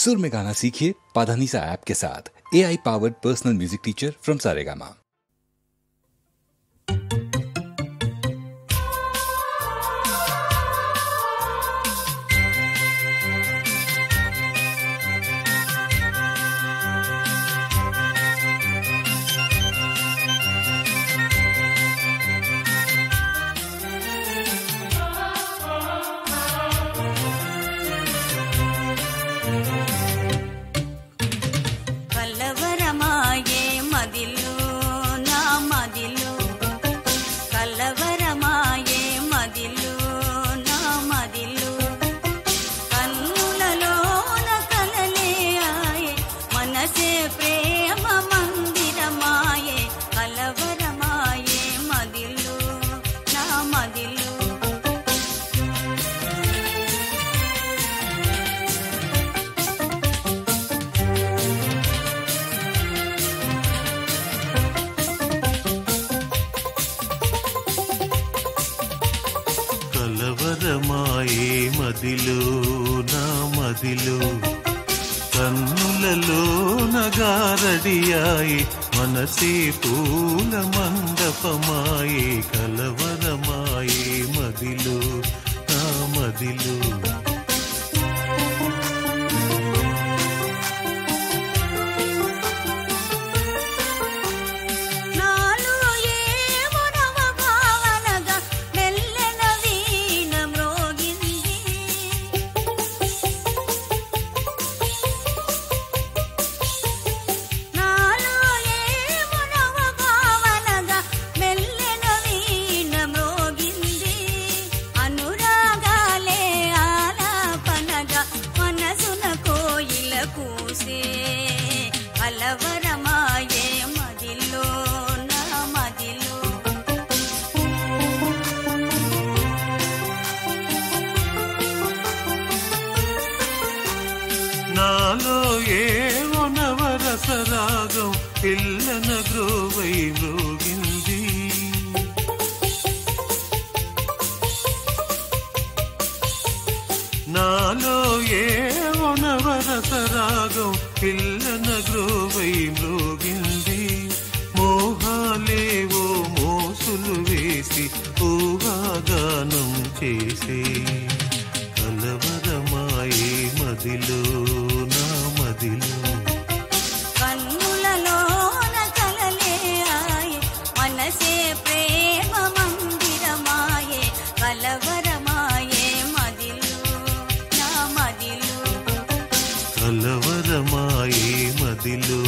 सुर में गाना सीखिए पाधानीसा ऐप के साथ। AI powered personal music teacher from Saregama. కలవరమాయే మదిలో నా మదిలో కన్నులలో నగారడియాయి మనసే పూల మండపమాయే కలవరమాయే మదిలో నా మదిలో కలవరమాయే మదిలో నా మదిలో నాలో ఏవో నవరసరాగం పిల్లన గ్రోవై మ్రోగింది నాలో ఏవో నవరసరాగం పిల్లన గ్రోవై మ్రోగింది మోహాలేవో మోసులు వేసి ఊహాగానం చేసే కలవరమాయే మదిలో నా మదిలో కన్నులలోన కలలే ఆయే మనసే ప్రేమ మందిరమాయే కలవరమాయే మదిలో నా మదిలో కలవరమాయే మదిలో